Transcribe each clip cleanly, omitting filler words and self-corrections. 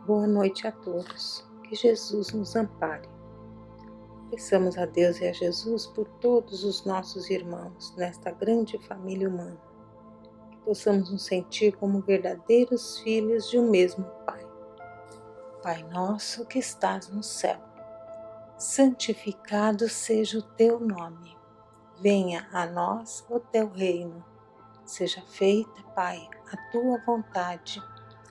Boa noite a todos. Que Jesus nos ampare. Peçamos a Deus e a Jesus por todos os nossos irmãos nesta grande família humana. Que possamos nos sentir como verdadeiros filhos de um mesmo Pai. Pai nosso que estás no céu, santificado seja o teu nome. Venha a nós o teu reino. Seja feita, Pai, a tua vontade,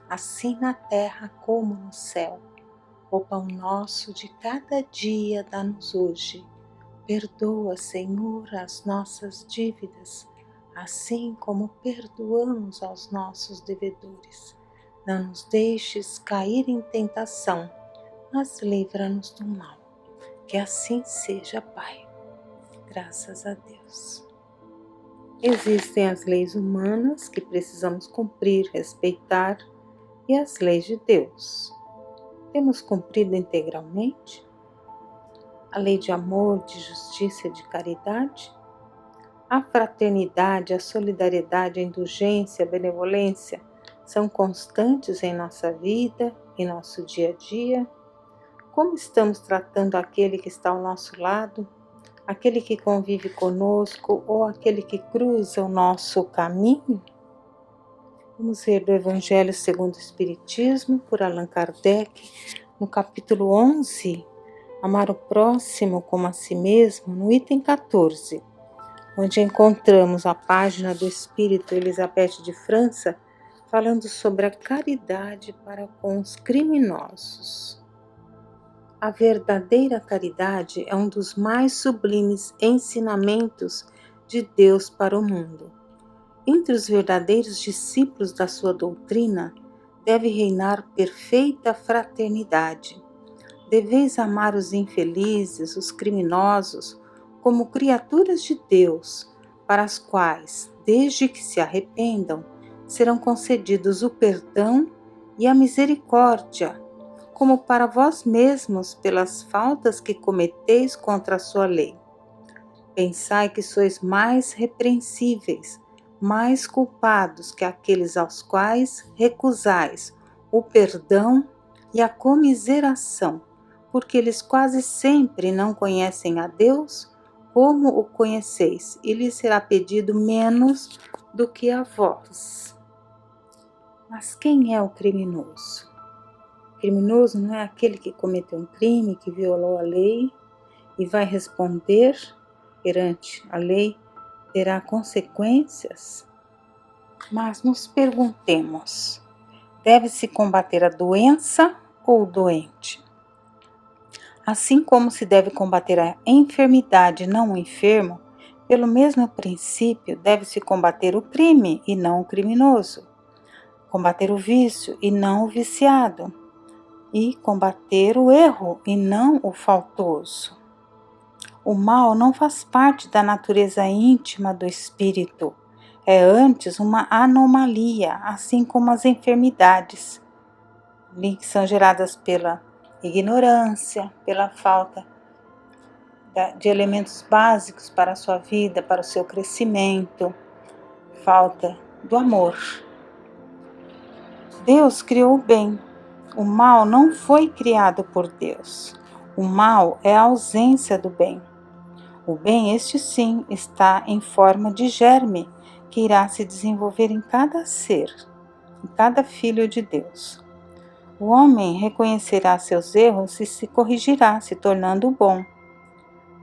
assim na terra como no céu. O pão nosso de cada dia dá-nos hoje. Perdoa, Senhor, as nossas dívidas, assim como perdoamos aos nossos devedores. Não nos deixes cair em tentação, mas livra-nos do mal. Que assim seja, Pai. Graças a Deus. Existem as leis humanas que precisamos cumprir, respeitar, e as leis de Deus. Temos cumprido integralmente a lei de amor, de justiça e de caridade? A fraternidade, a solidariedade, a indulgência, a benevolência são constantes em nossa vida, em nosso dia a dia? Como estamos tratando aquele que está ao nosso lado, aquele que convive conosco ou aquele que cruza o nosso caminho? Vamos ler do Evangelho segundo o Espiritismo, por Allan Kardec, no capítulo 11, Amar o próximo como a si mesmo, no item 14, onde encontramos a página do Espírito Elizabeth de França, falando sobre a caridade para com os criminosos. A verdadeira caridade é um dos mais sublimes ensinamentos de Deus para o mundo. Entre os verdadeiros discípulos da sua doutrina, deve reinar perfeita fraternidade. Deveis amar os infelizes, os criminosos, como criaturas de Deus, para as quais, desde que se arrependam, serão concedidos o perdão e a misericórdia, como para vós mesmos pelas faltas que cometeis contra a sua lei. Pensai que sois mais repreensíveis, mais culpados que aqueles aos quais recusais o perdão e a comiseração, porque eles quase sempre não conhecem a Deus como o conheceis, e lhes será pedido menos do que a vós. Mas quem é o criminoso? O criminoso não é aquele que cometeu um crime, que violou a lei e vai responder perante a lei, terá consequências? Mas nos perguntemos, deve-se combater a doença ou o doente? Assim como se deve combater a enfermidade, não o enfermo, pelo mesmo princípio deve-se combater o crime e não o criminoso, combater o vício e não o viciado, e combater o erro e não o faltoso. O mal não faz parte da natureza íntima do espírito, é antes uma anomalia, assim como as enfermidades, que são geradas pela ignorância, pela falta de elementos básicos para a sua vida, para o seu crescimento, falta do amor. Deus criou o bem, o mal não foi criado por Deus. O mal é a ausência do bem. O bem, este sim, está em forma de germe, que irá se desenvolver em cada ser, em cada filho de Deus. O homem reconhecerá seus erros e se corrigirá, se tornando bom.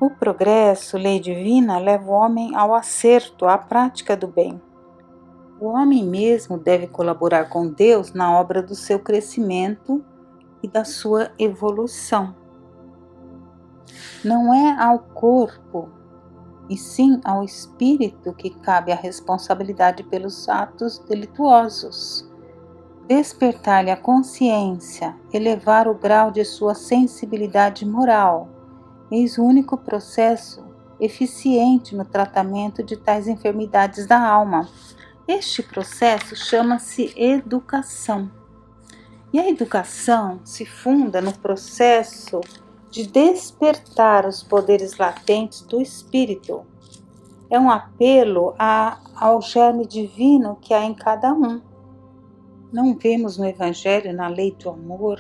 O progresso, lei divina, leva o homem ao acerto, à prática do bem. O homem mesmo deve colaborar com Deus na obra do seu crescimento e da sua evolução. Não é ao corpo, e sim ao espírito que cabe a responsabilidade pelos atos delituosos. Despertar-lhe a consciência, elevar o grau de sua sensibilidade moral, eis o único processo eficiente no tratamento de tais enfermidades da alma. Este processo chama-se educação. E a educação se funda no processo de despertar os poderes latentes do espírito. É um apelo ao germe divino que há em cada um. Não vemos no Evangelho, na lei do amor,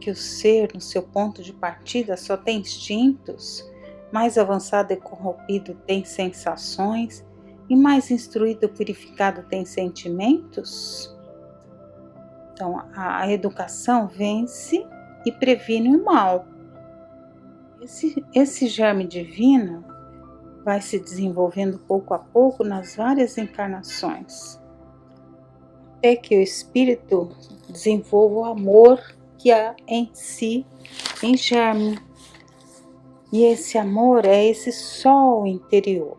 que o ser, no seu ponto de partida, só tem instintos, mais avançado e corrompido tem sensações, e mais instruído e purificado tem sentimentos? Então, a educação vence e previne o mal. Esse germe divino vai se desenvolvendo pouco a pouco nas várias encarnações, até que o espírito desenvolva o amor que há em si, em germe. E esse amor é esse sol interior.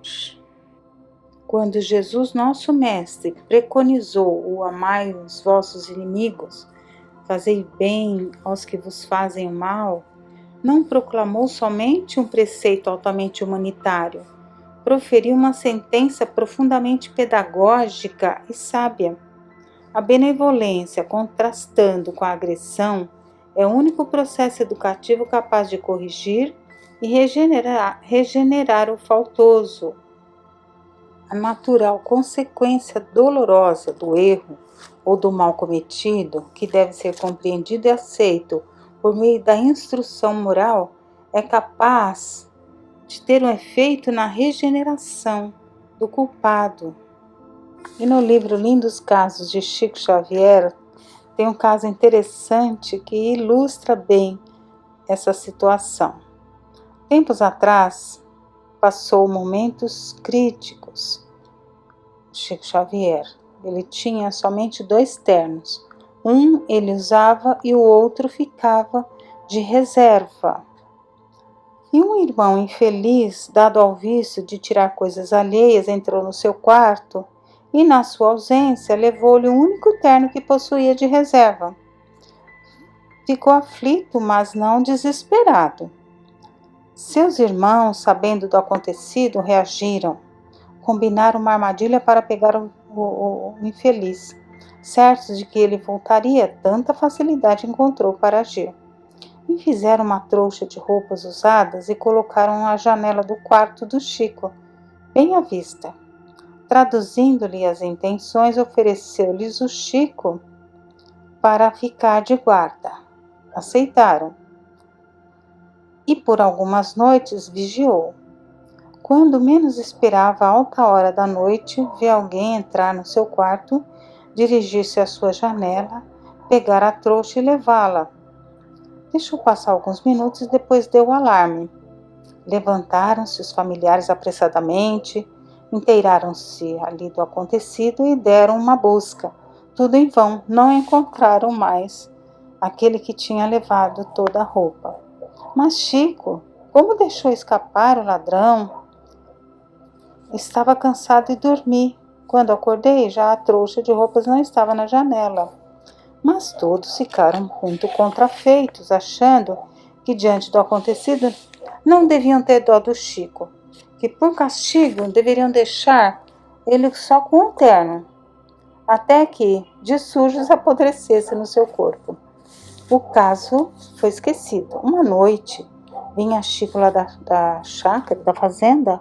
Quando Jesus, nosso Mestre, preconizou o amai os vossos inimigos, fazei bem aos que vos fazem o mal, não proclamou somente um preceito altamente humanitário, proferiu uma sentença profundamente pedagógica e sábia. A benevolência, contrastando com a agressão, é o único processo educativo capaz de corrigir e regenerar o faltoso. A natural consequência dolorosa do erro ou do mal cometido, que deve ser compreendido e aceito por meio da instrução moral, é capaz de ter um efeito na regeneração do culpado. E no livro Lindos Casos de Chico Xavier, tem um caso interessante que ilustra bem essa situação. Tempos atrás, passou momentos críticos. Chico Xavier, ele tinha somente 2 ternos. Um ele usava e o outro ficava de reserva. E um irmão infeliz, dado ao vício de tirar coisas alheias, entrou no seu quarto e, na sua ausência, levou-lhe o único terno que possuía de reserva. Ficou aflito, mas não desesperado. Seus irmãos, sabendo do acontecido, reagiram. Combinaram uma armadilha para pegar o infeliz. Certos de que ele voltaria, tanta facilidade encontrou para agir. E fizeram uma trouxa de roupas usadas e colocaram na janela do quarto do Chico, bem à vista. Traduzindo-lhe as intenções, ofereceu-lhes o Chico para ficar de guarda. Aceitaram. E por algumas noites vigiou. Quando menos esperava, a alta hora da noite, vê alguém entrar no seu quarto, dirigir-se à sua janela, pegar a trouxa e levá-la. Deixou passar alguns minutos e depois deu o alarme. Levantaram-se os familiares apressadamente, inteiraram-se ali do acontecido e deram uma busca. Tudo em vão, não encontraram mais aquele que tinha levado toda a roupa. Mas Chico, como deixou escapar o ladrão? Estava cansado e dormi. Quando acordei, já a trouxa de roupas não estava na janela. Mas todos ficaram muito contrafeitos, achando que, diante do acontecido, não deviam ter dó do Chico, que por castigo deveriam deixar ele só com um terno, até que de sujos apodrecesse no seu corpo. O caso foi esquecido. Uma noite, vinha Chico lá da chácara, da fazenda.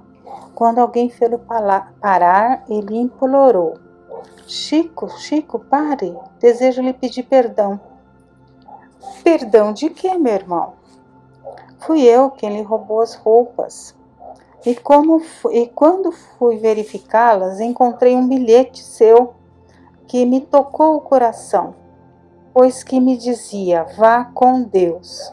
Quando alguém fê-lo parar, ele implorou: Chico, Chico, pare, desejo lhe pedir perdão. Perdão de quê, meu irmão? Fui eu quem lhe roubou as roupas. E quando fui verificá-las, encontrei um bilhete seu que me tocou o coração, pois que me dizia: vá com Deus.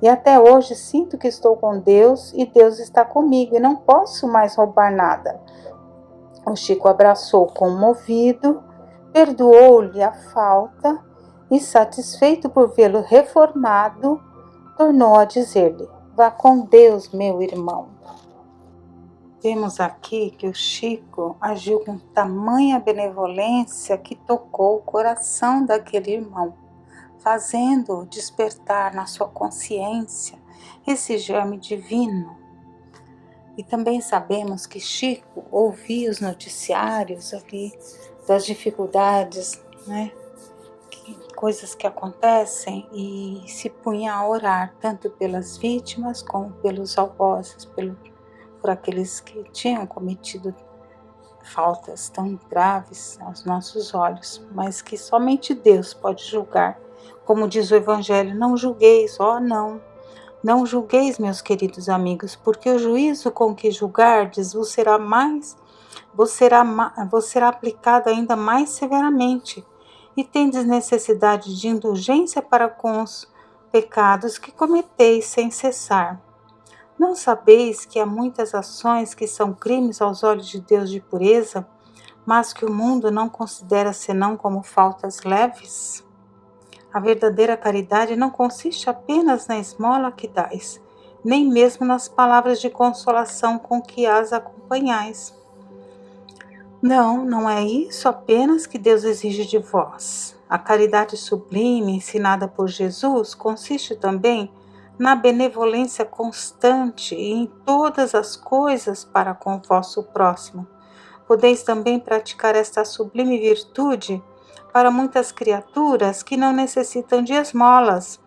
E até hoje sinto que estou com Deus e Deus está comigo e não posso mais roubar nada. O Chico abraçou comovido, perdoou-lhe a falta e, satisfeito por vê-lo reformado, tornou a dizer-lhe: vá com Deus, meu irmão. Vemos aqui que o Chico agiu com tamanha benevolência que tocou o coração daquele irmão, fazendo despertar na sua consciência esse germe divino. E também sabemos que Chico ouvia os noticiários ali das dificuldades, né? Coisas que acontecem, e se punha a orar tanto pelas vítimas como pelos algozes, por aqueles que tinham cometido faltas tão graves aos nossos olhos, mas que somente Deus pode julgar. Como diz o Evangelho, não julgueis, não. Não julgueis, meus queridos amigos, porque o juízo com que julgardes vos será aplicado ainda mais severamente, e tendes necessidade de indulgência para com os pecados que cometeis sem cessar. Não sabeis que há muitas ações que são crimes aos olhos de Deus de pureza, mas que o mundo não considera senão como faltas leves? A verdadeira caridade não consiste apenas na esmola que dais, nem mesmo nas palavras de consolação com que as acompanhais. Não é isso apenas que Deus exige de vós. A caridade sublime ensinada por Jesus consiste também na benevolência constante e em todas as coisas para com o vosso próximo. Podeis também praticar esta sublime virtude para muitas criaturas que não necessitam de esmolas,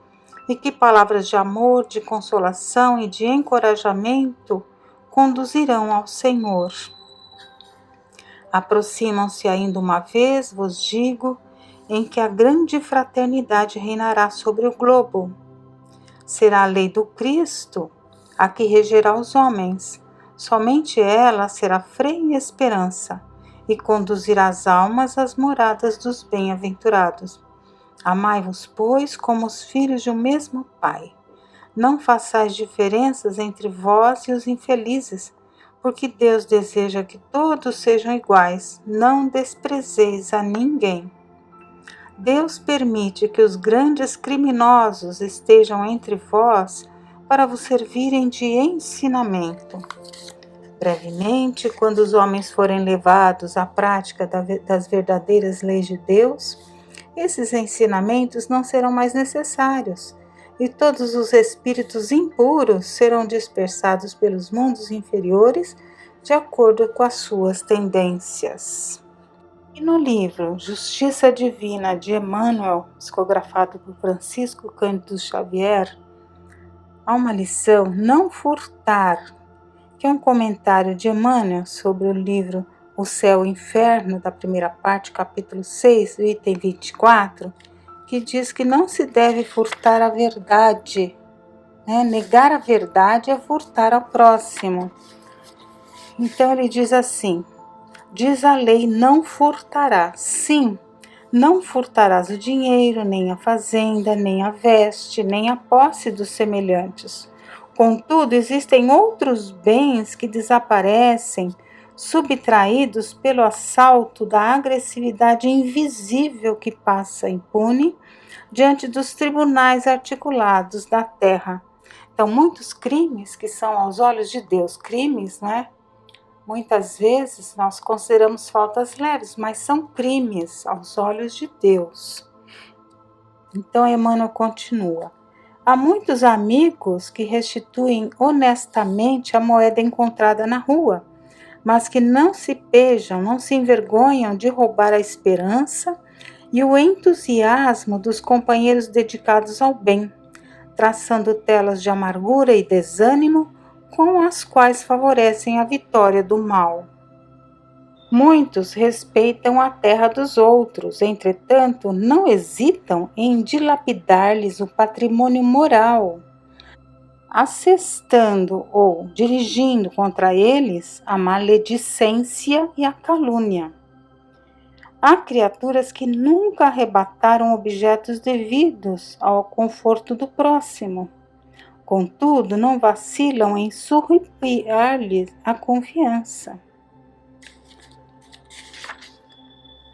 e que palavras de amor, de consolação e de encorajamento conduzirão ao Senhor. Aproximam-se ainda uma vez, vos digo, em que a grande fraternidade reinará sobre o globo. Será a lei do Cristo a que regerá os homens. Somente ela será freio e esperança, e conduzirá as almas às moradas dos bem-aventurados. Amai-vos, pois, como os filhos de um mesmo Pai. Não façais diferenças entre vós e os infelizes, porque Deus deseja que todos sejam iguais. Não desprezeis a ninguém. Deus permite que os grandes criminosos estejam entre vós para vos servirem de ensinamento. Brevemente, quando os homens forem levados à prática das verdadeiras leis de Deus, esses ensinamentos não serão mais necessários, e todos os espíritos impuros serão dispersados pelos mundos inferiores de acordo com as suas tendências. E no livro Justiça Divina de Emmanuel, psicografado por Francisco Cândido Xavier, há uma lição, não furtar, que é um comentário de Emmanuel sobre o livro O Céu e o Inferno, da primeira parte, capítulo 6, item 24, que diz que não se deve furtar a verdade. Negar a verdade é furtar ao próximo. Então ele diz assim, diz a lei, não furtarás. Sim, não furtarás o dinheiro, nem a fazenda, nem a veste, nem a posse dos semelhantes. Contudo, existem outros bens que desaparecem, subtraídos pelo assalto da agressividade invisível que passa impune diante dos tribunais articulados da terra. Então, muitos crimes que são aos olhos de Deus, crimes, muitas vezes nós consideramos faltas leves, mas são crimes aos olhos de Deus. Então, Emmanuel continua. Há muitos amigos que restituem honestamente a moeda encontrada na rua, mas que não se pejam, não se envergonham de roubar a esperança e o entusiasmo dos companheiros dedicados ao bem, traçando telas de amargura e desânimo com as quais favorecem a vitória do mal. Muitos respeitam a terra dos outros, entretanto, não hesitam em dilapidar-lhes o patrimônio moral, assestando ou dirigindo contra eles a maledicência e a calúnia. Há criaturas que nunca arrebataram objetos devidos ao conforto do próximo. Contudo, não vacilam em surrupiar-lhes a confiança.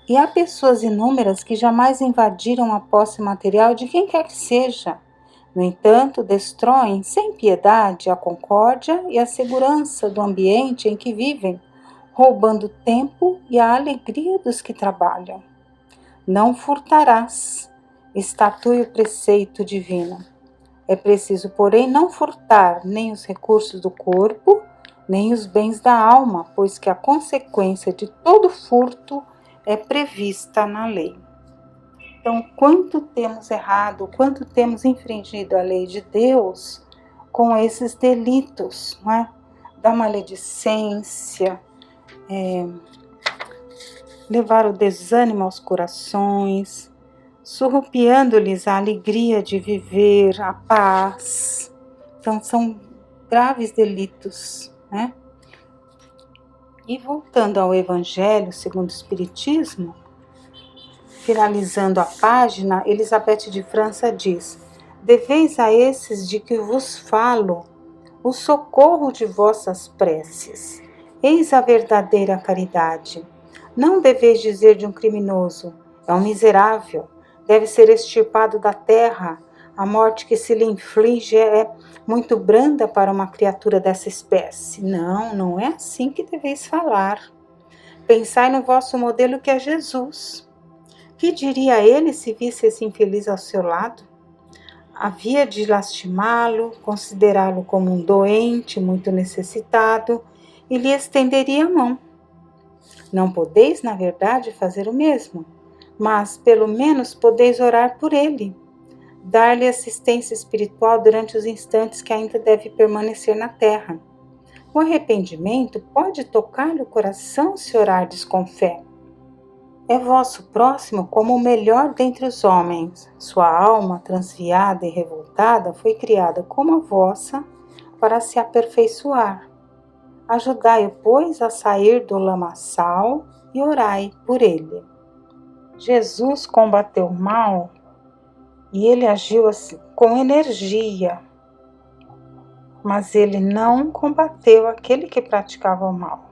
E há pessoas inúmeras que jamais invadiram a posse material de quem quer que seja. No entanto, destroem sem piedade a concórdia e a segurança do ambiente em que vivem, roubando o tempo e a alegria dos que trabalham. Não furtarás, estatui o preceito divino. É preciso, porém, não furtar nem os recursos do corpo, nem os bens da alma, pois que a consequência de todo furto é prevista na lei. Então, quanto temos errado, quanto temos infringido a lei de Deus com esses delitos, da maledicência, levar o desânimo aos corações, surrupiando-lhes a alegria de viver, a paz. Então são graves delitos, né? E voltando ao Evangelho segundo o Espiritismo, finalizando a página, Elizabeth de França diz: deveis a esses de que vos falo o socorro de vossas preces. Eis a verdadeira caridade. Não deveis dizer de um criminoso: é um miserável, deve ser extirpado da terra. A morte que se lhe inflige é muito branda para uma criatura dessa espécie. Não, não é assim que deveis falar. Pensai no vosso modelo que é Jesus. Que diria ele se visse esse infeliz ao seu lado? Havia de lastimá-lo, considerá-lo como um doente muito necessitado e lhe estenderia a mão. Não podeis, na verdade, fazer o mesmo, mas pelo menos podeis orar por ele, dar-lhe assistência espiritual durante os instantes que ainda deve permanecer na terra. O arrependimento pode tocar-lhe o coração se orardes com fé. É vosso próximo como o melhor dentre os homens. Sua alma, transviada e revoltada, foi criada como a vossa para se aperfeiçoar. Ajudai-o, pois, a sair do lamaçal e orai por ele. Jesus combateu o mal e ele agiu assim, com energia, mas ele não combateu aquele que praticava o mal.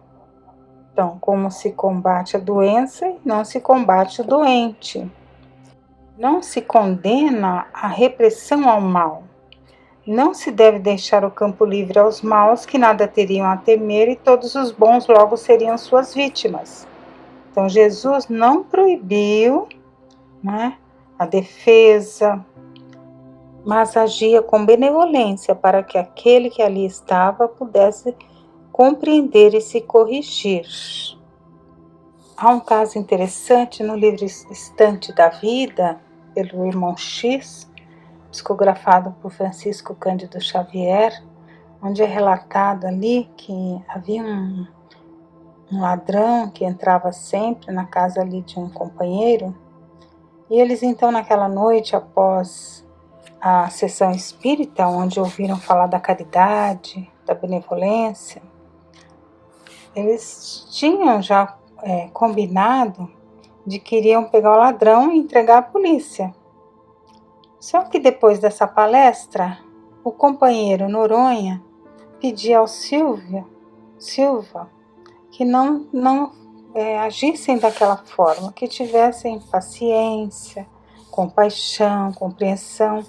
Então, como se combate a doença, não se combate o doente. Não se condena a repressão ao mal. Não se deve deixar o campo livre aos maus, que nada teriam a temer, e todos os bons logo seriam suas vítimas. Então, Jesus não proibiu, né, a defesa, mas agia com benevolência para que aquele que ali estava pudesse compreender e se corrigir. Há um caso interessante no livro Estante da Vida, pelo irmão X, psicografado por Francisco Cândido Xavier, onde é relatado ali que havia um ladrão que entrava sempre na casa ali de um companheiro, e eles então naquela noite, após a sessão espírita, onde ouviram falar da caridade, da benevolência, eles tinham já combinado de que iriam pegar o ladrão e entregar à polícia. Só que depois dessa palestra, o companheiro Noronha pedia ao Silva que não agissem daquela forma, que tivessem paciência, compaixão, compreensão,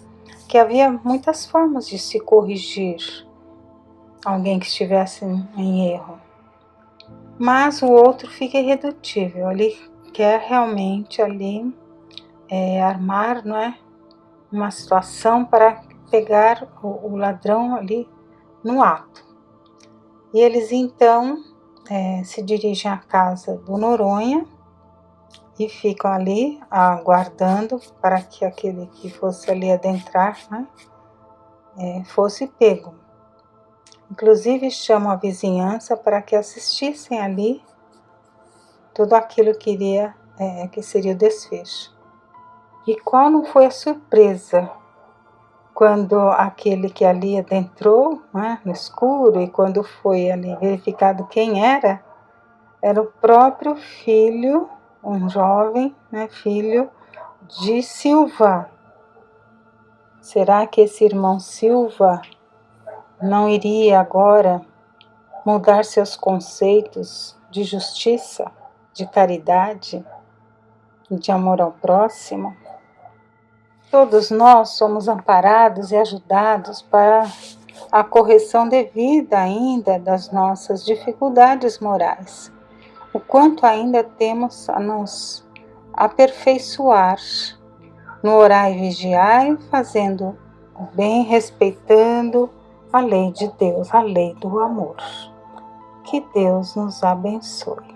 que havia muitas formas de se corrigir alguém que estivesse em erro. Mas o outro fica irredutível, ele quer realmente ali armar, não é, uma situação para pegar o ladrão ali no ato. E eles então se dirigem à casa do Noronha e ficam ali aguardando para que aquele que fosse ali adentrar, né, fosse pego. Inclusive chamam a vizinhança para que assistissem ali tudo aquilo que seria o desfecho. E qual não foi a surpresa quando aquele que ali adentrou, né, no escuro, e quando foi ali verificado quem era o próprio filho, um jovem, né, filho de Silva. Será que esse irmão Silva não iria agora mudar seus conceitos de justiça, de caridade, de amor ao próximo? Todos nós somos amparados e ajudados para a correção devida ainda das nossas dificuldades morais. O quanto ainda temos a nos aperfeiçoar no orar e vigiar, fazendo o bem, respeitando a lei de Deus, a lei do amor. Que Deus nos abençoe.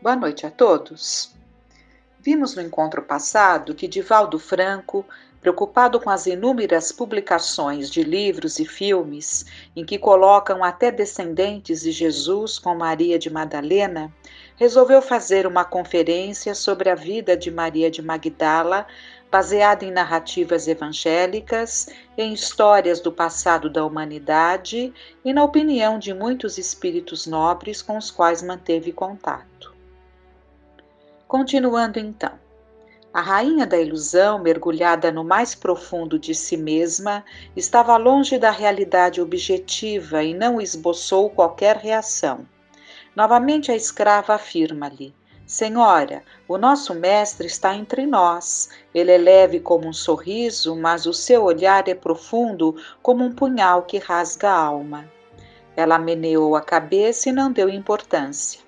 Boa noite a todos. Vimos no encontro passado que Divaldo Franco, preocupado com as inúmeras publicações de livros e filmes em que colocam até descendentes de Jesus com Maria de Madalena, resolveu fazer uma conferência sobre a vida de Maria de Magdala, baseada em narrativas evangélicas, em histórias do passado da humanidade e na opinião de muitos espíritos nobres com os quais manteve contato. Continuando então. A rainha da ilusão, mergulhada no mais profundo de si mesma, estava longe da realidade objetiva e não esboçou qualquer reação. Novamente a escrava afirma-lhe: Senhora, o nosso mestre está entre nós. Ele é leve como um sorriso, mas o seu olhar é profundo como um punhal que rasga a alma. Ela meneou a cabeça e não deu importância.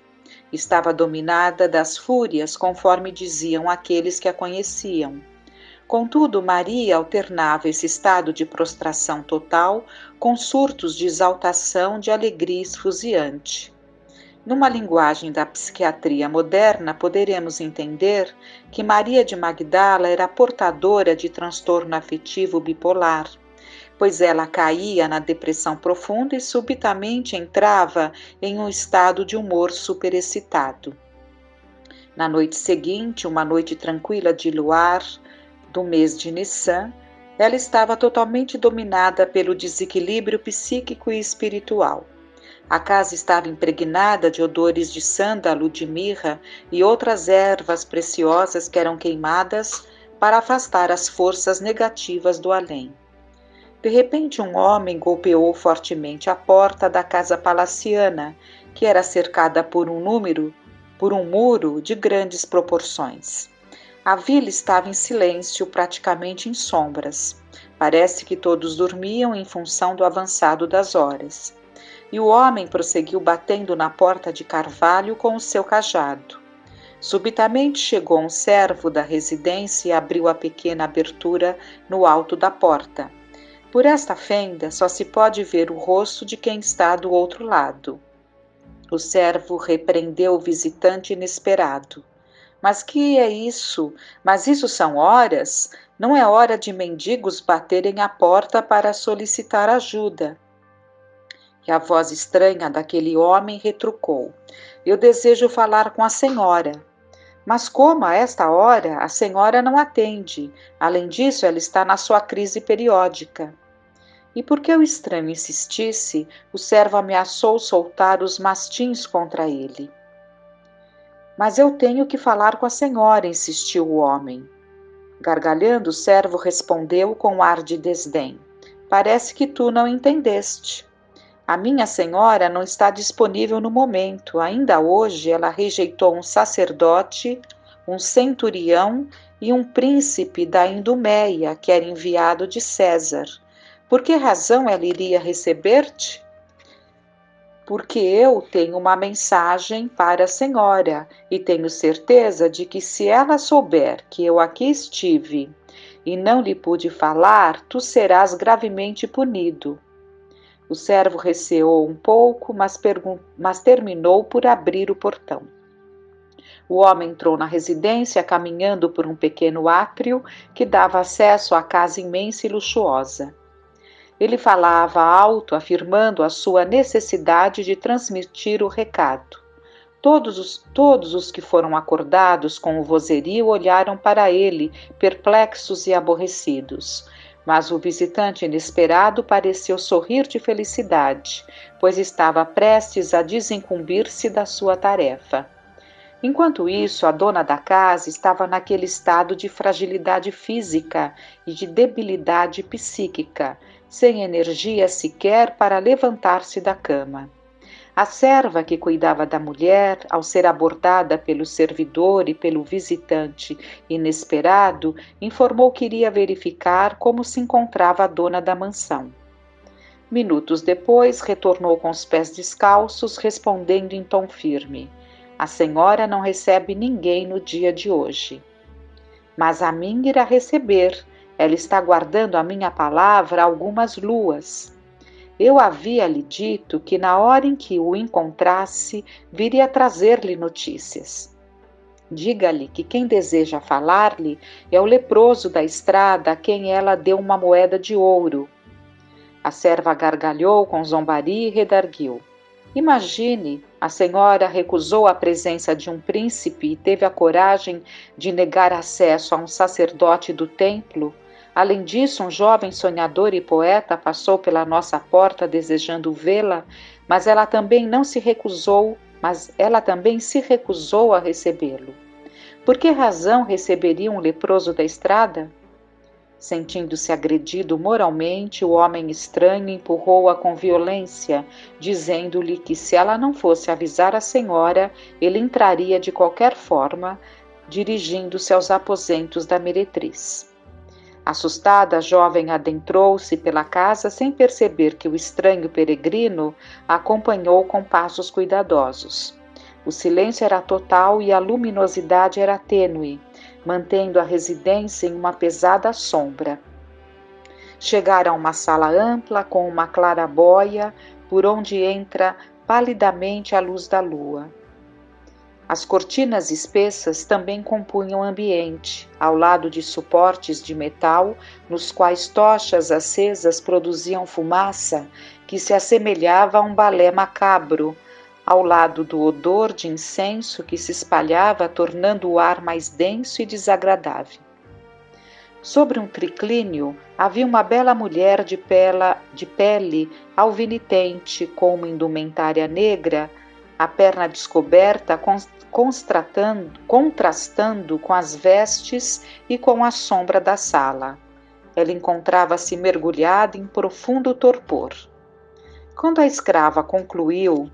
Estava dominada das fúrias, conforme diziam aqueles que a conheciam. Contudo, Maria alternava esse estado de prostração total com surtos de exaltação, de alegria esfuziante. Numa linguagem da psiquiatria moderna, poderemos entender que Maria de Magdala era portadora de transtorno afetivo bipolar, pois ela caía na depressão profunda e subitamente entrava em um estado de humor superexcitado. Na noite seguinte, uma noite tranquila de luar, do mês de Nissan, ela estava totalmente dominada pelo desequilíbrio psíquico e espiritual. A casa estava impregnada de odores de sândalo, de mirra e outras ervas preciosas que eram queimadas para afastar as forças negativas do além. De repente, um homem golpeou fortemente a porta da casa palaciana, que era cercada por um muro de grandes proporções. A vila estava em silêncio, praticamente em sombras. Parece que todos dormiam em função do avançado das horas. E o homem prosseguiu batendo na porta de carvalho com o seu cajado. Subitamente chegou um servo da residência e abriu a pequena abertura no alto da porta. Por esta fenda só se pode ver o rosto de quem está do outro lado. O servo repreendeu o visitante inesperado. Mas que é isso? Mas isso são horas? Não é hora de mendigos baterem à porta para solicitar ajuda. E a voz estranha daquele homem retrucou: Eu desejo falar com a senhora. Mas como a esta hora a senhora não atende? Além disso, ela está na sua crise periódica. E porque o estranho insistisse, o servo ameaçou soltar os mastins contra ele. Mas eu tenho que falar com a senhora, insistiu o homem. Gargalhando, o servo respondeu com ar de desdém: Parece que tu não entendeste. A minha senhora não está disponível no momento. Ainda hoje ela rejeitou um sacerdote, um centurião e um príncipe da Idumeia, que era enviado de César. Por que razão ela iria receber-te? Porque eu tenho uma mensagem para a senhora e tenho certeza de que se ela souber que eu aqui estive e não lhe pude falar, tu serás gravemente punido. O servo receou um pouco, mas terminou por abrir o portão. O homem entrou na residência caminhando por um pequeno átrio que dava acesso à casa imensa e luxuosa. Ele falava alto, afirmando a sua necessidade de transmitir o recado. Todos os que foram acordados com o vozerio olharam para ele, perplexos e aborrecidos. Mas o visitante inesperado pareceu sorrir de felicidade, pois estava prestes a desincumbir-se da sua tarefa. Enquanto isso, a dona da casa estava naquele estado de fragilidade física e de debilidade psíquica, sem energia sequer para levantar-se da cama. A serva que cuidava da mulher, ao ser abordada pelo servidor e pelo visitante inesperado, informou que iria verificar como se encontrava a dona da mansão. Minutos depois, retornou com os pés descalços, respondendo em tom firme: A senhora não recebe ninguém no dia de hoje. Mas a mim irá receber. Ela está guardando a minha palavra há algumas luas. Eu havia-lhe dito que na hora em que o encontrasse, viria trazer-lhe notícias. Diga-lhe que quem deseja falar-lhe é o leproso da estrada a quem ela deu uma moeda de ouro. A serva gargalhou com zombaria e redarguiu. Imagine, a senhora recusou a presença de um príncipe e teve a coragem de negar acesso a um sacerdote do templo? Além disso, um jovem sonhador e poeta passou pela nossa porta desejando vê-la, mas ela também se recusou a recebê-lo. Por que razão receberia um leproso da estrada? Sentindo-se agredido moralmente, o homem estranho empurrou-a com violência, dizendo-lhe que se ela não fosse avisar a senhora, ele entraria de qualquer forma, dirigindo-se aos aposentos da meretriz. Assustada, a jovem adentrou-se pela casa sem perceber que o estranho peregrino a acompanhou com passos cuidadosos. O silêncio era total e a luminosidade era tênue, mantendo a residência em uma pesada sombra. Chegaram a uma sala ampla com uma clarabóia por onde entra palidamente a luz da lua. As cortinas espessas também compunham o ambiente, ao lado de suportes de metal, nos quais tochas acesas produziam fumaça que se assemelhava a um balé macabro, ao lado do odor de incenso que se espalhava, tornando o ar mais denso e desagradável. Sobre um triclínio havia uma bela mulher de pele alvinitente, com uma indumentária negra, a perna descoberta, contrastando com as vestes e com a sombra da sala. Ela encontrava-se mergulhada em profundo torpor. Quando a escrava concluiu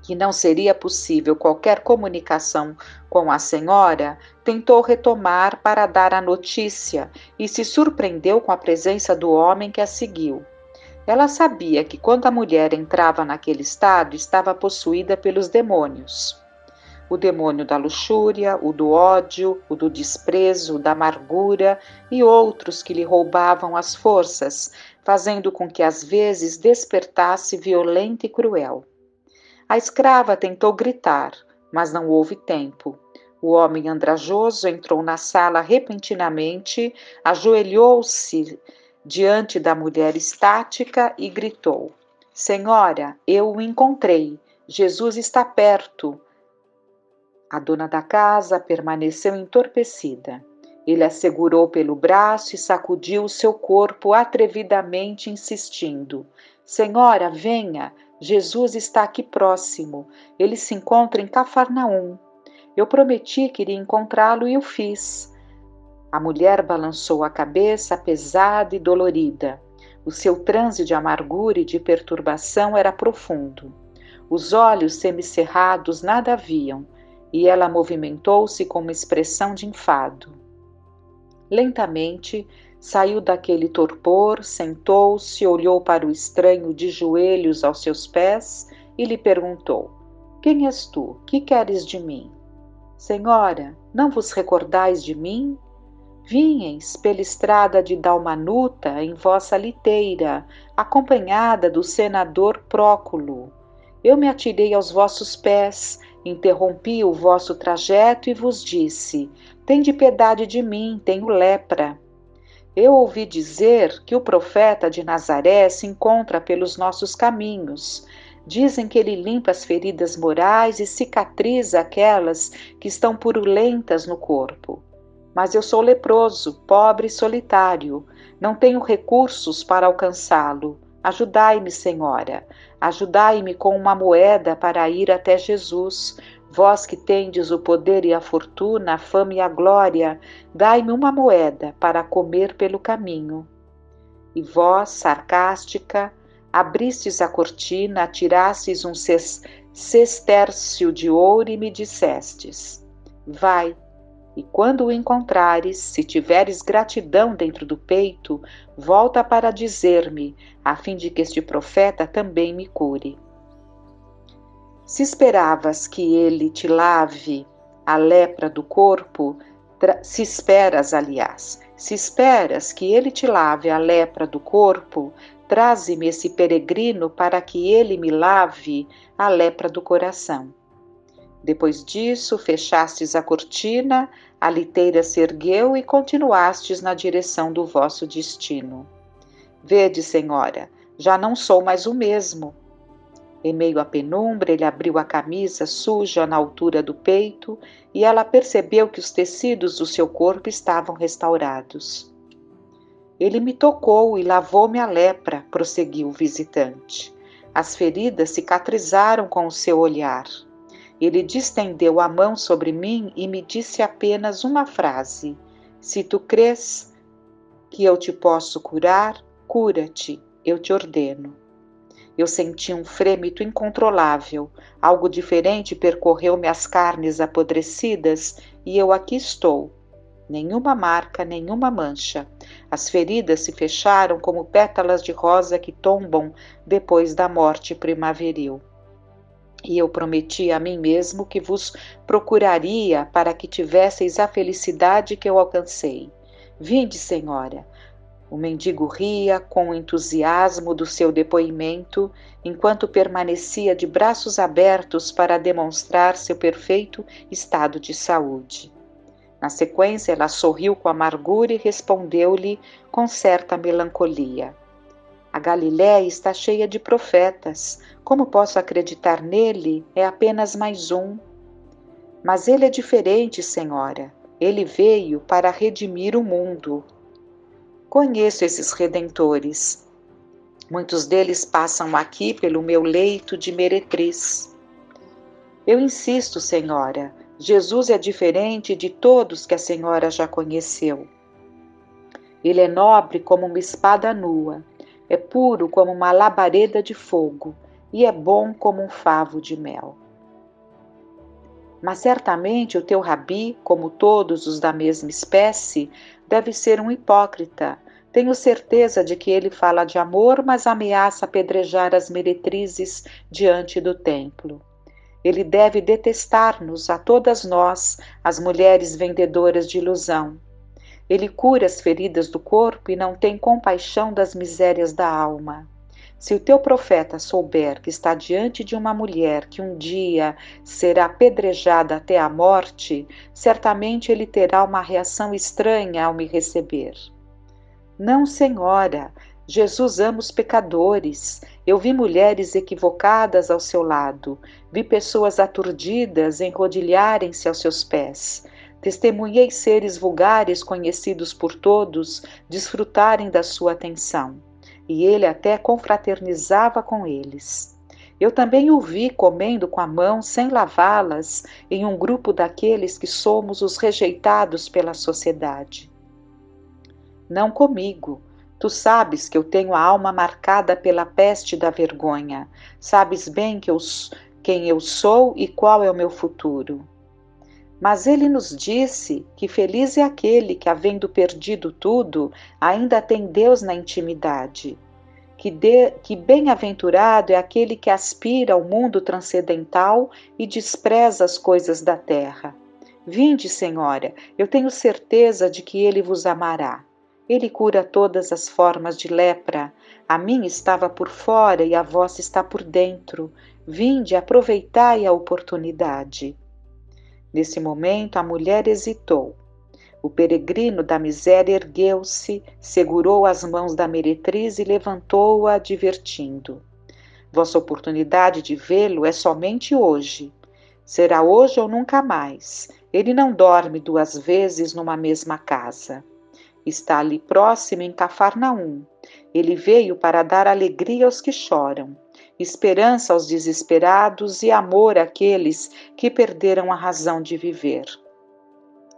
que não seria possível qualquer comunicação com a senhora, tentou retomar para dar a notícia e se surpreendeu com a presença do homem que a seguiu. Ela sabia que quando a mulher entrava naquele estado, estava possuída pelos demônios. O demônio da luxúria, o do ódio, o do desprezo, da amargura e outros que lhe roubavam as forças, fazendo com que às vezes despertasse violenta e cruel. A escrava tentou gritar, mas não houve tempo. O homem andrajoso entrou na sala repentinamente, ajoelhou-se diante da mulher estática e gritou: Senhora, eu o encontrei. Jesus está perto. A dona da casa permaneceu entorpecida. Ele a segurou pelo braço e sacudiu o seu corpo atrevidamente, insistindo: Senhora, venha! Jesus está aqui próximo. Ele se encontra em Cafarnaum. Eu prometi que iria encontrá-lo e o fiz. A mulher balançou a cabeça, pesada e dolorida. O seu transe de amargura e de perturbação era profundo. Os olhos semicerrados nada viam, e ela movimentou-se com uma expressão de enfado. Lentamente, saiu daquele torpor, sentou-se, olhou para o estranho de joelhos aos seus pés e lhe perguntou: Quem és tu? Que queres de mim? Senhora, não vos recordais de mim? Vinheis pela estrada de Dalmanuta em vossa liteira, acompanhada do senador Próculo. Eu me atirei aos vossos pés, interrompi o vosso trajeto e vos disse: Tende piedade de mim, tenho lepra. Eu ouvi dizer que o profeta de Nazaré se encontra pelos nossos caminhos. Dizem que ele limpa as feridas morais e cicatriza aquelas que estão purulentas no corpo. Mas eu sou leproso, pobre e solitário. Não tenho recursos para alcançá-lo. Ajudai-me, Senhora. Ajudai-me com uma moeda para ir até Jesus. Vós que tendes o poder e a fortuna, a fama e a glória, dai-me uma moeda para comer pelo caminho. E vós, sarcástica, abristes a cortina, atirastes um sestércio de ouro e me dissestes: Vai, e quando o encontrares, se tiveres gratidão dentro do peito, volta para dizer-me, a fim de que este profeta também me cure. Se esperavas que ele te lave a lepra do corpo, se esperas que ele te lave a lepra do corpo, Traze-me esse peregrino para que ele me lave a lepra do coração. Depois disso, fechastes a cortina, a liteira se ergueu e continuastes na direção do vosso destino. Vede, Senhora, já não sou mais o mesmo. Em meio à penumbra, ele abriu a camisa suja na altura do peito e ela percebeu que os tecidos do seu corpo estavam restaurados. Ele me tocou e lavou-me a lepra, prosseguiu o visitante. As feridas cicatrizaram com o seu olhar. Ele distendeu a mão sobre mim e me disse apenas uma frase: se tu crês que eu te posso curar, cura-te, eu te ordeno. Eu senti um frêmito incontrolável, algo diferente percorreu-me as carnes apodrecidas e eu aqui estou. Nenhuma marca, nenhuma mancha. As feridas se fecharam como pétalas de rosa que tombam depois da morte primaveril. E eu prometi a mim mesmo que vos procuraria para que tivesseis a felicidade que eu alcancei. Vinde, Senhora. O mendigo ria com o entusiasmo do seu depoimento, enquanto permanecia de braços abertos para demonstrar seu perfeito estado de saúde. Na sequência, ela sorriu com amargura e respondeu-lhe com certa melancolia: a Galiléia está cheia de profetas. Como posso acreditar nele? É apenas mais um. Mas ele é diferente, Senhora. Ele veio para redimir o mundo. Conheço esses redentores. Muitos deles passam aqui pelo meu leito de meretriz. Eu insisto, Senhora, Jesus é diferente de todos que a Senhora já conheceu. Ele é nobre como uma espada nua, é puro como uma labareda de fogo e é bom como um favo de mel. Mas certamente o teu rabi, como todos os da mesma espécie, deve ser um hipócrita. Tenho certeza de que ele fala de amor, mas ameaça apedrejar as meretrizes diante do templo. Ele deve detestar-nos, a todas nós, as mulheres vendedoras de ilusão. Ele cura as feridas do corpo e não tem compaixão das misérias da alma. Se o teu profeta souber que está diante de uma mulher que um dia será apedrejada até a morte, certamente ele terá uma reação estranha ao me receber. Não, Senhora, Jesus ama os pecadores. Eu vi mulheres equivocadas ao seu lado, vi pessoas aturdidas enrodilharem-se aos seus pés. Testemunhei seres vulgares conhecidos por todos desfrutarem da sua atenção, e ele até confraternizava com eles. Eu também o vi comendo com a mão, sem lavá-las, em um grupo daqueles que somos os rejeitados pela sociedade. Não comigo. Tu sabes que eu tenho a alma marcada pela peste da vergonha. Sabes bem quem eu sou e qual é o meu futuro. Mas ele nos disse que feliz é aquele que, havendo perdido tudo, ainda tem Deus na intimidade. Que bem-aventurado é aquele que aspira ao mundo transcendental e despreza as coisas da terra. Vinde, Senhora, eu tenho certeza de que ele vos amará. Ele cura todas as formas de lepra. A minha estava por fora e a vossa está por dentro. Vinde, aproveitai a oportunidade. Nesse momento, a mulher hesitou. O peregrino da miséria ergueu-se, segurou as mãos da meretriz e levantou-a, advertindo: vossa oportunidade de vê-lo é somente hoje. Será hoje ou nunca mais. Ele não dorme duas vezes numa mesma casa. Está ali próximo em Cafarnaum. Ele veio para dar alegria aos que choram, esperança aos desesperados e amor àqueles que perderam a razão de viver.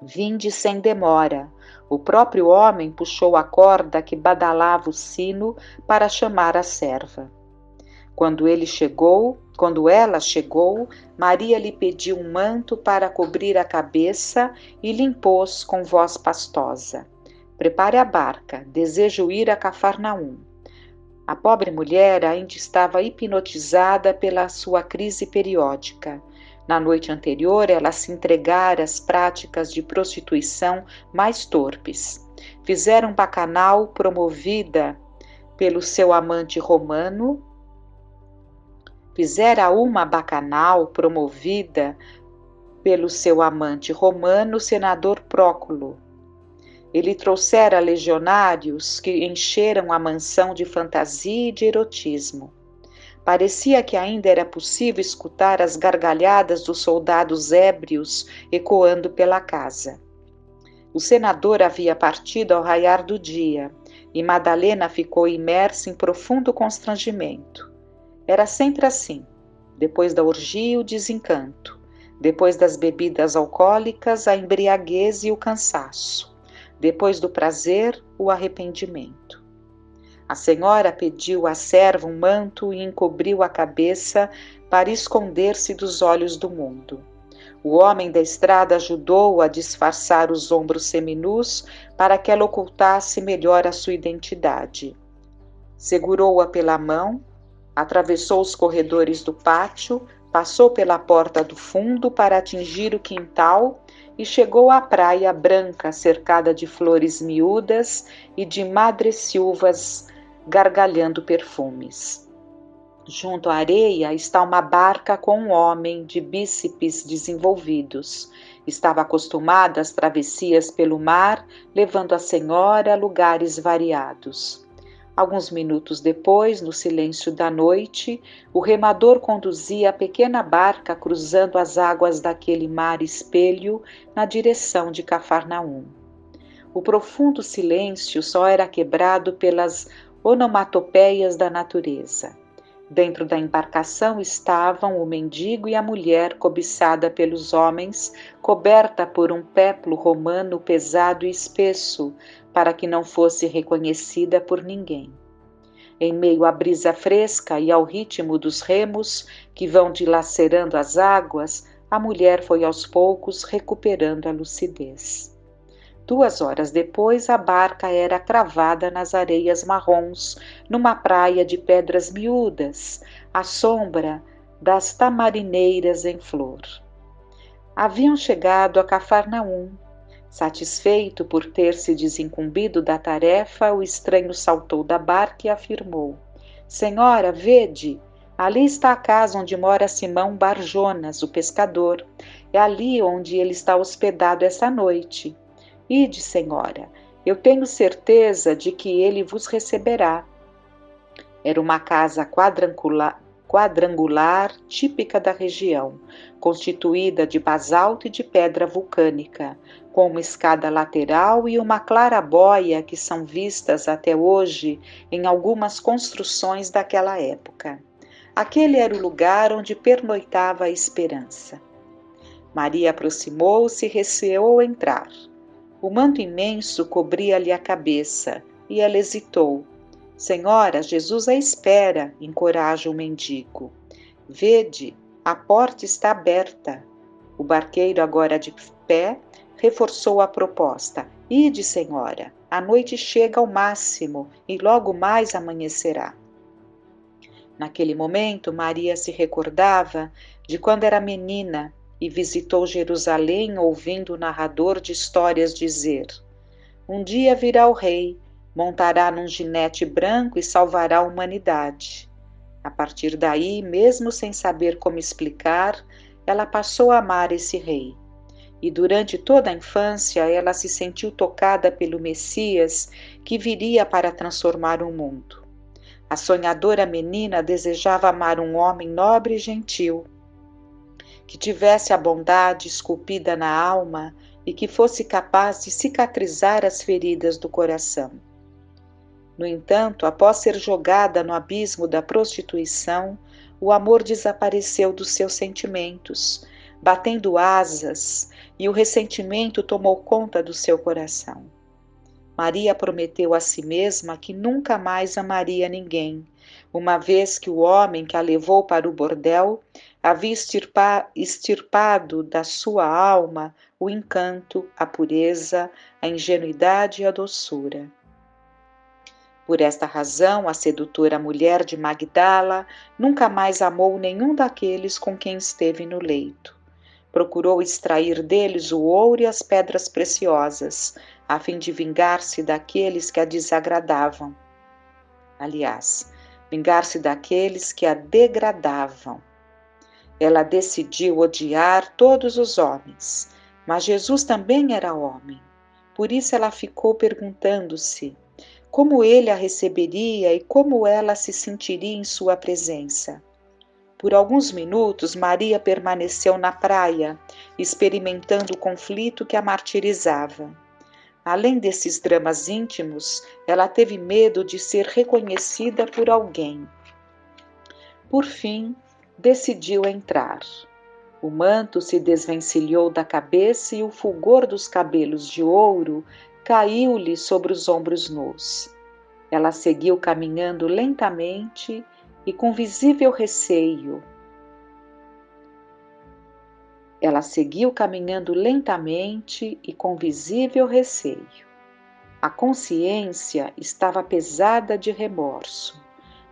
Vinde sem demora. O próprio homem puxou a corda que badalava o sino para chamar a serva. Quando ela chegou, Maria lhe pediu um manto para cobrir a cabeça e lhe impôs com voz pastosa: prepare a barca, desejo ir a Cafarnaum. A pobre mulher ainda estava hipnotizada pela sua crise periódica. Na noite anterior, ela se entregara às práticas de prostituição mais torpes. Fizeram bacanal promovida pelo seu amante romano, fizera uma bacanal promovida pelo seu amante romano, o senador Próculo. Ele trouxera legionários que encheram a mansão de fantasia e de erotismo. Parecia que ainda era possível escutar as gargalhadas dos soldados ébrios ecoando pela casa. O senador havia partido ao raiar do dia, e Madalena ficou imersa em profundo constrangimento. Era sempre assim. Depois da orgia, o desencanto. Depois das bebidas alcoólicas, a embriaguez e o cansaço. Depois do prazer, o arrependimento. A senhora pediu à serva um manto e encobriu a cabeça para esconder-se dos olhos do mundo. O homem da estrada ajudou-a a disfarçar os ombros seminus para que ela ocultasse melhor a sua identidade. Segurou-a pela mão, atravessou os corredores do pátio, passou pela porta do fundo para atingir o quintal e chegou à praia branca cercada de flores miúdas e de madressilvas gargalhando perfumes. Junto à areia está uma barca com um homem de bíceps desenvolvidos. Estava acostumada às travessias pelo mar, levando a senhora a lugares variados. Alguns minutos depois, no silêncio da noite, o remador conduzia a pequena barca cruzando as águas daquele mar espelho na direção de Cafarnaum. O profundo silêncio só era quebrado pelas onomatopeias da natureza. Dentro da embarcação estavam o mendigo e a mulher cobiçada pelos homens, coberta por um péplo romano pesado e espesso, para que não fosse reconhecida por ninguém. Em meio à brisa fresca e ao ritmo dos remos que vão dilacerando as águas, a mulher foi aos poucos recuperando a lucidez. 2 horas depois, a barca era cravada nas areias marrons, numa praia de pedras miúdas, à sombra das tamarineiras em flor. Haviam chegado a Cafarnaum. Satisfeito por ter se desincumbido da tarefa, o estranho saltou da barca e afirmou: Senhora, vede, ali está a casa onde mora Simão Barjonas, o pescador. É ali onde ele está hospedado essa noite. Ide, senhora, eu tenho certeza de que ele vos receberá. Era uma casa quadrangular típica da região, constituída de basalto e de pedra vulcânica, com uma escada lateral e uma clarabóia que são vistas até hoje em algumas construções daquela época. Aquele era o lugar onde pernoitava a esperança. Maria aproximou-se e receou entrar. O manto imenso cobria-lhe a cabeça, e ela hesitou. Senhora, Jesus a espera, encoraja o mendigo. Vede, a porta está aberta. O barqueiro, agora de pé, reforçou a proposta. Ide, senhora, a noite chega ao máximo e logo mais amanhecerá. Naquele momento, Maria se recordava de quando era menina e visitou Jerusalém ouvindo o narrador de histórias dizer: Um dia virá o rei, montará num jinete branco e salvará a humanidade. A partir daí, mesmo sem saber como explicar, ela passou a amar esse rei. E durante toda a infância, ela se sentiu tocada pelo Messias que viria para transformar o mundo. A sonhadora menina desejava amar um homem nobre e gentil, que tivesse a bondade esculpida na alma e que fosse capaz de cicatrizar as feridas do coração. No entanto, após ser jogada no abismo da prostituição, o amor desapareceu dos seus sentimentos, batendo asas, e o ressentimento tomou conta do seu coração. Maria prometeu a si mesma que nunca mais amaria ninguém, uma vez que o homem que a levou para o bordel havia extirpado da sua alma o encanto, a pureza, a ingenuidade e a doçura. Por esta razão, a sedutora mulher de Magdala nunca mais amou nenhum daqueles com quem esteve no leito. Procurou extrair deles o ouro e as pedras preciosas, a fim de vingar-se daqueles que a desagradavam. Aliás, vingar-se daqueles que a degradavam. Ela decidiu odiar todos os homens, mas Jesus também era homem. Por isso ela ficou perguntando-se como ele a receberia e como ela se sentiria em sua presença. Por alguns minutos, Maria permaneceu na praia, experimentando o conflito que a martirizava. Além desses dramas íntimos, ela teve medo de ser reconhecida por alguém. Por fim, decidiu entrar. O manto se desvencilhou da cabeça e o fulgor dos cabelos de ouro caiu-lhe sobre os ombros nus. Ela seguiu caminhando lentamente e com visível receio. A consciência estava pesada de remorso.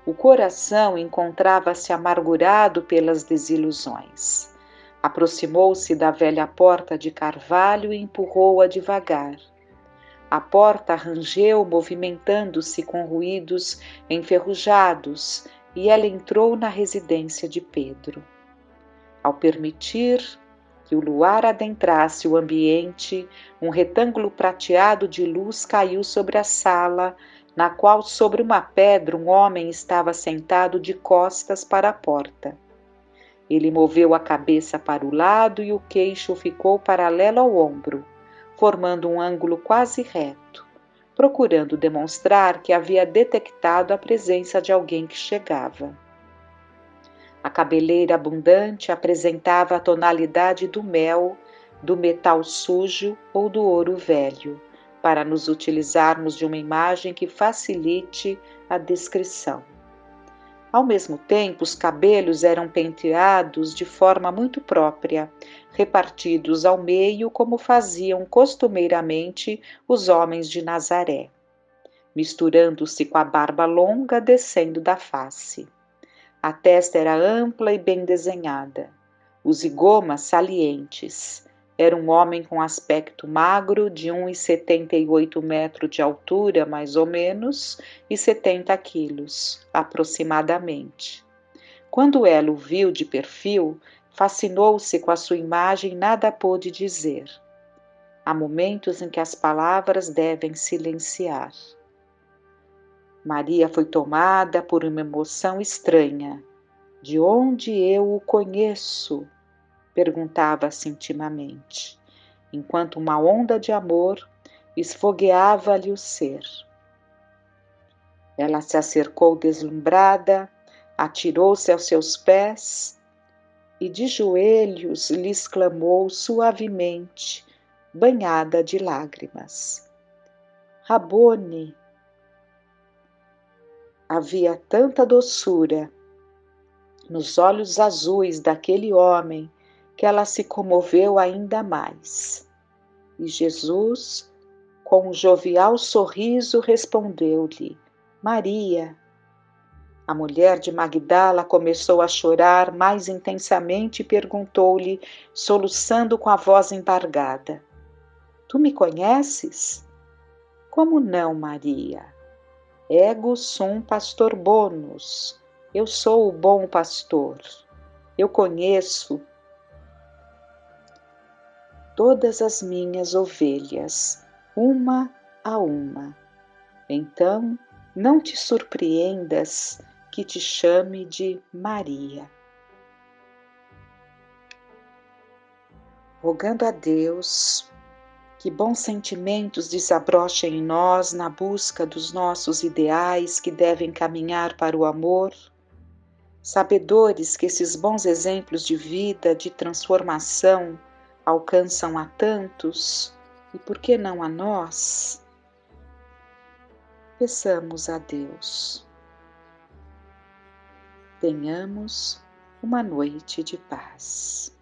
O coração encontrava-se amargurado pelas desilusões. Aproximou-se da velha porta de carvalho e empurrou-a devagar. A porta rangeu, movimentando-se com ruídos enferrujados, e ela entrou na residência de Pedro. Ao permitir que o luar adentrasse o ambiente, um retângulo prateado de luz caiu sobre a sala, na qual, sobre uma pedra, um homem estava sentado de costas para a porta. Ele moveu a cabeça para o lado e o queixo ficou paralelo ao ombro, formando um ângulo quase reto, procurando demonstrar que havia detectado a presença de alguém que chegava. A cabeleira abundante apresentava a tonalidade do mel, do metal sujo ou do ouro velho, para nos utilizarmos de uma imagem que facilite a descrição. Ao mesmo tempo, os cabelos eram penteados de forma muito própria, repartidos ao meio como faziam costumeiramente os homens de Nazaré, misturando-se com a barba longa descendo da face. A testa era ampla e bem desenhada, os zigomas salientes. Era um homem com aspecto magro, de 1,78 metros de altura, mais ou menos, e 70 quilos, aproximadamente. Quando ela o viu de perfil, fascinou-se com a sua imagem e nada pôde dizer. Há momentos em que as palavras devem silenciar. Maria foi tomada por uma emoção estranha. De onde eu o conheço? Perguntava-se intimamente, enquanto uma onda de amor esfogueava-lhe o ser. Ela se acercou deslumbrada, atirou-se aos seus pés e de joelhos lhe exclamou suavemente, banhada de lágrimas: Rabone! Havia tanta doçura nos olhos azuis daquele homem que ela se comoveu ainda mais. E Jesus, com um jovial sorriso, respondeu-lhe: Maria. A mulher de Magdala começou a chorar mais intensamente e perguntou-lhe, soluçando com a voz embargada: Tu me conheces? Como não, Maria? Ego sum pastor bonus. Eu sou o bom pastor. Eu conheço todas as minhas ovelhas, uma a uma. Então, não te surpreendas que te chame de Maria. Rogando a Deus que bons sentimentos desabrochem em nós na busca dos nossos ideais que devem caminhar para o amor, sabedores que esses bons exemplos de vida, de transformação, alcançam a tantos, e por que não a nós? Peçamos a Deus. Tenhamos uma noite de paz.